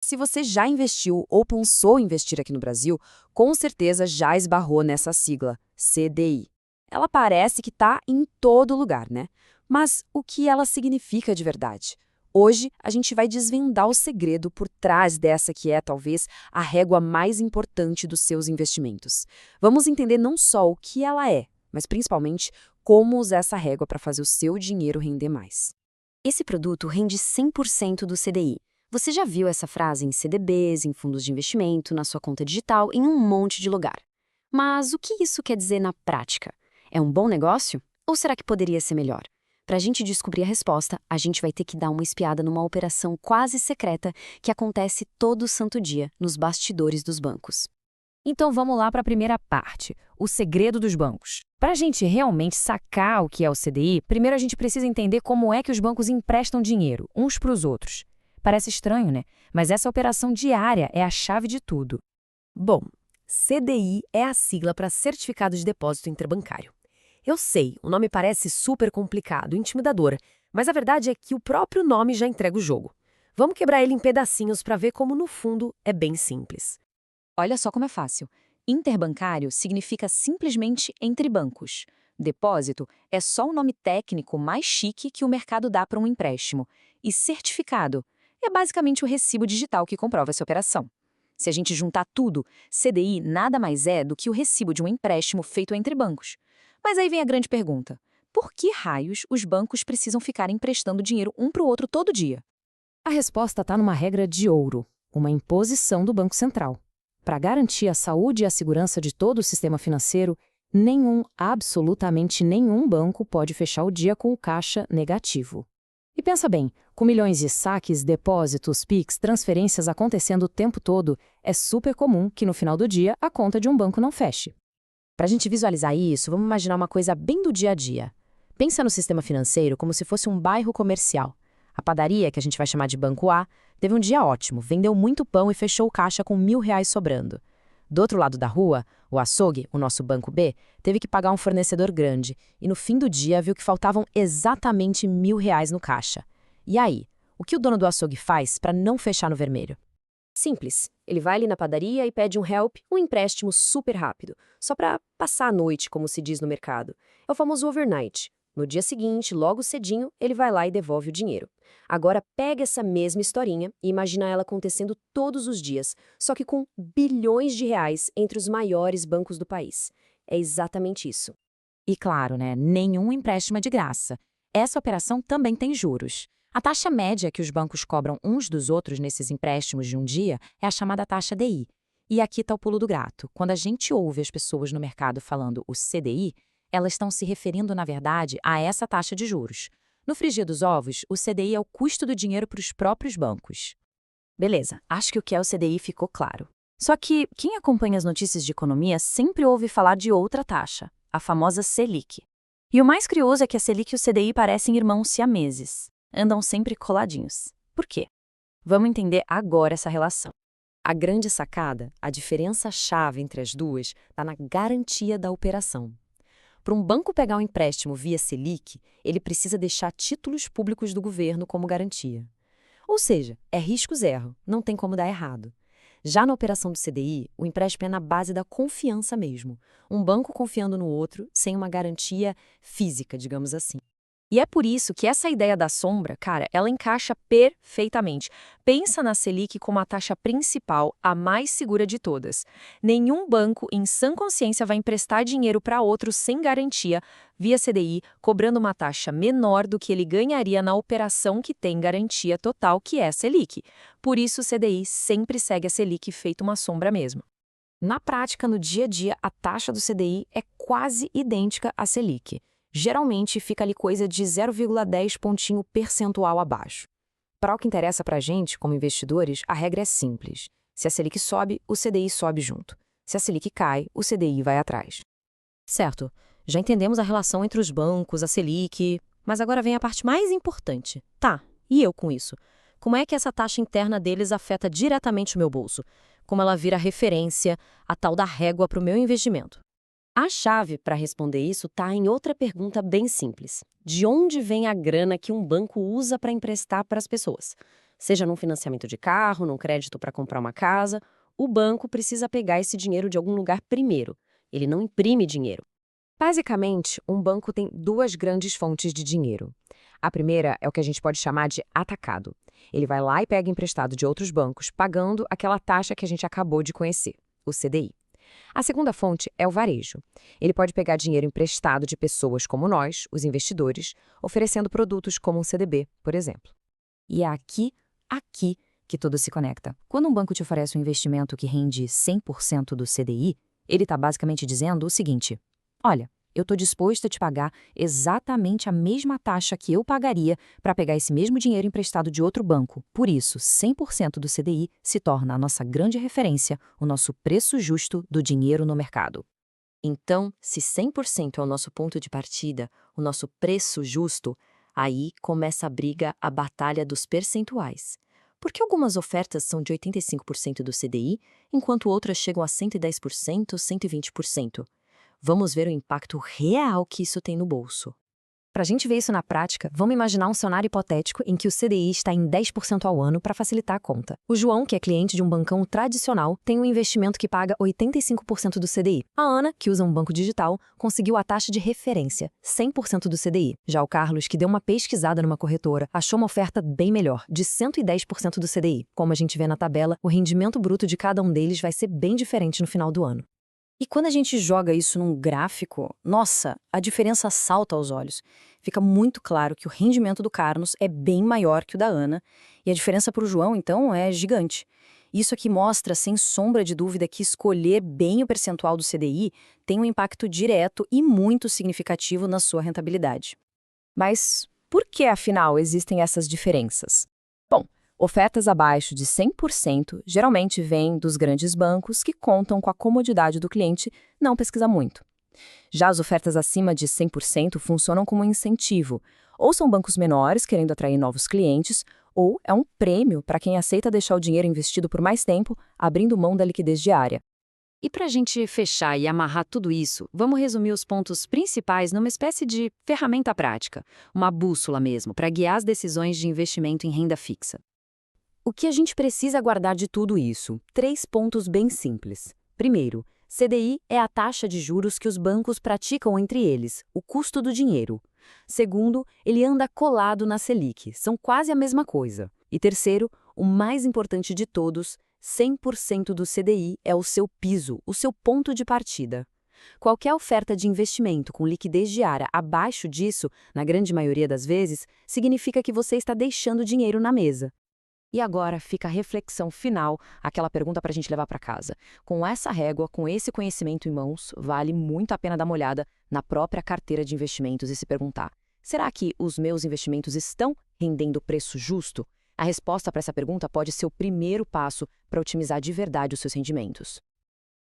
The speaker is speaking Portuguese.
Se você já investiu ou pensou em investir aqui no Brasil, com certeza já esbarrou nessa sigla, CDI. Ela parece que está em todo lugar, né? Mas o que ela significa de verdade? Hoje, a gente vai desvendar o segredo por trás dessa que é, talvez, a régua mais importante dos seus investimentos. Vamos entender não só o que ela é, mas principalmente como usar essa régua para fazer o seu dinheiro render mais. Esse produto rende 100% do CDI. Você já viu essa frase em CDBs, em fundos de investimento, na sua conta digital, em um monte de lugar. Mas o que isso quer dizer na prática? É um bom negócio? Ou será que poderia ser melhor? Para a gente descobrir a resposta, a gente vai ter que dar uma espiada numa operação quase secreta que acontece todo santo dia nos bastidores dos bancos. Então vamos lá para a primeira parte, o segredo dos bancos. Para a gente realmente sacar o que é o CDI, primeiro a gente precisa entender como é que os bancos emprestam dinheiro, uns para os outros. Parece estranho, né? Mas essa operação diária é a chave de tudo. Bom, CDI é a sigla para Certificado de Depósito Interbancário. Eu sei, o nome parece super complicado, intimidador, mas a verdade é que o próprio nome já entrega o jogo. Vamos quebrar ele em pedacinhos para ver como, no fundo, é bem simples. Olha só como é fácil. Interbancário significa simplesmente entre bancos. Depósito é só o nome técnico mais chique que o mercado dá para um empréstimo. E certificado é basicamente o recibo digital que comprova essa operação. Se a gente juntar tudo, CDI nada mais é do que o recibo de um empréstimo feito entre bancos. Mas aí vem a grande pergunta: por que raios os bancos precisam ficar emprestando dinheiro um para o outro todo dia? A resposta está numa regra de ouro, uma imposição do Banco Central. Para garantir a saúde e a segurança de todo o sistema financeiro, absolutamente nenhum banco pode fechar o dia com o caixa negativo. E pensa bem, com milhões de saques, depósitos, PIX, transferências acontecendo o tempo todo, é super comum que no final do dia a conta de um banco não feche. Para a gente visualizar isso, vamos imaginar uma coisa bem do dia a dia. Pensa no sistema financeiro como se fosse um bairro comercial. A padaria, que a gente vai chamar de Banco A, teve um dia ótimo, vendeu muito pão e fechou o caixa com R$ 1.000 sobrando. Do outro lado da rua, o açougue, o nosso Banco B, teve que pagar um fornecedor grande e no fim do dia viu que faltavam exatamente R$ 1.000 no caixa. E aí, o que o dono do açougue faz para não fechar no vermelho? Simples. Ele vai ali na padaria e pede um help, um empréstimo super rápido, só para passar a noite, como se diz no mercado. É o famoso overnight. No dia seguinte, logo cedinho, ele vai lá e devolve o dinheiro. Agora pega essa mesma historinha e imagina ela acontecendo todos os dias, só que com bilhões de reais entre os maiores bancos do país. É exatamente isso. E claro, né, nenhum empréstimo é de graça. Essa operação também tem juros. A taxa média que os bancos cobram uns dos outros nesses empréstimos de um dia é a chamada taxa DI. E aqui está o pulo do gato. Quando a gente ouve as pessoas no mercado falando o CDI, elas estão se referindo, na verdade, a essa taxa de juros. No frigir dos ovos, o CDI é o custo do dinheiro para os próprios bancos. Beleza, acho que o que é o CDI ficou claro. Só que quem acompanha as notícias de economia sempre ouve falar de outra taxa, a famosa Selic. E o mais curioso é que a Selic e o CDI parecem irmãos siameses. Andam sempre coladinhos. Por quê? Vamos entender agora essa relação. A grande sacada, a diferença-chave entre as duas, está na garantia da operação. Para um banco pegar um empréstimo via Selic, ele precisa deixar títulos públicos do governo como garantia. Ou seja, é risco zero, não tem como dar errado. Já na operação do CDI, o empréstimo é na base da confiança mesmo. Um banco confiando no outro, sem uma garantia física, digamos assim. E é por isso que essa ideia da sombra, cara, ela encaixa perfeitamente. Pensa na Selic como a taxa principal, a mais segura de todas. Nenhum banco, em sã consciência, vai emprestar dinheiro para outro sem garantia, via CDI, cobrando uma taxa menor do que ele ganharia na operação que tem garantia total, que é a Selic. Por isso, o CDI sempre segue a Selic feito uma sombra mesmo. Na prática, no dia a dia, a taxa do CDI é quase idêntica à Selic. Geralmente fica ali coisa de 0,10 pontinho percentual abaixo. Para o que interessa para a gente, como investidores, a regra é simples. Se a Selic sobe, o CDI sobe junto. Se a Selic cai, o CDI vai atrás. Certo, já entendemos a relação entre os bancos, a Selic, mas agora vem a parte mais importante. Tá, e eu com isso? Como é que essa taxa interna deles afeta diretamente o meu bolso? Como ela vira referência, a tal da régua para o meu investimento? A chave para responder isso está em outra pergunta bem simples. De onde vem a grana que um banco usa para emprestar para as pessoas? Seja num financiamento de carro, num crédito para comprar uma casa, o banco precisa pegar esse dinheiro de algum lugar primeiro. Ele não imprime dinheiro. Basicamente, um banco tem duas grandes fontes de dinheiro. A primeira é o que a gente pode chamar de atacado. Ele vai lá e pega emprestado de outros bancos, pagando aquela taxa que a gente acabou de conhecer, o CDI. A segunda fonte é o varejo. Ele pode pegar dinheiro emprestado de pessoas como nós, os investidores, oferecendo produtos como um CDB, por exemplo. E é aqui que tudo se conecta. Quando um banco te oferece um investimento que rende 100% do CDI, ele está basicamente dizendo o seguinte: olha, eu estou disposto a te pagar exatamente a mesma taxa que eu pagaria para pegar esse mesmo dinheiro emprestado de outro banco. Por isso, 100% do CDI se torna a nossa grande referência, o nosso preço justo do dinheiro no mercado. Então, se 100% é o nosso ponto de partida, o nosso preço justo, aí começa a briga, a batalha dos percentuais. Porque algumas ofertas são de 85% do CDI, enquanto outras chegam a 110%, 120%. Vamos ver o impacto real que isso tem no bolso. Para a gente ver isso na prática, vamos imaginar um cenário hipotético em que o CDI está em 10% ao ano para facilitar a conta. O João, que é cliente de um bancão tradicional, tem um investimento que paga 85% do CDI. A Ana, que usa um banco digital, conseguiu a taxa de referência, 100% do CDI. Já o Carlos, que deu uma pesquisada numa corretora, achou uma oferta bem melhor, de 110% do CDI. Como a gente vê na tabela, o rendimento bruto de cada um deles vai ser bem diferente no final do ano. E quando a gente joga isso num gráfico, nossa, a diferença salta aos olhos. Fica muito claro que o rendimento do Carlos é bem maior que o da Ana, e a diferença para o João, então, é gigante. Isso aqui mostra, sem sombra de dúvida, que escolher bem o percentual do CDI tem um impacto direto e muito significativo na sua rentabilidade. Mas por que, afinal, existem essas diferenças? Bom, ofertas abaixo de 100% geralmente vêm dos grandes bancos que contam com a comodidade do cliente não pesquisar muito. Já as ofertas acima de 100% funcionam como um incentivo. Ou são bancos menores querendo atrair novos clientes, ou é um prêmio para quem aceita deixar o dinheiro investido por mais tempo, abrindo mão da liquidez diária. E para a gente fechar e amarrar tudo isso, vamos resumir os pontos principais numa espécie de ferramenta prática, uma bússola mesmo, para guiar as decisões de investimento em renda fixa. O que a gente precisa guardar de tudo isso? 3 pontos bem simples. Primeiro, CDI é a taxa de juros que os bancos praticam entre eles, o custo do dinheiro. Segundo, ele anda colado na Selic, são quase a mesma coisa. E terceiro, o mais importante de todos, 100% do CDI é o seu piso, o seu ponto de partida. Qualquer oferta de investimento com liquidez diária abaixo disso, na grande maioria das vezes, significa que você está deixando dinheiro na mesa. E agora fica a reflexão final, aquela pergunta para a gente levar para casa. Com essa régua, com esse conhecimento em mãos, vale muito a pena dar uma olhada na própria carteira de investimentos e se perguntar: será que os meus investimentos estão rendendo preço justo? A resposta para essa pergunta pode ser o primeiro passo para otimizar de verdade os seus rendimentos.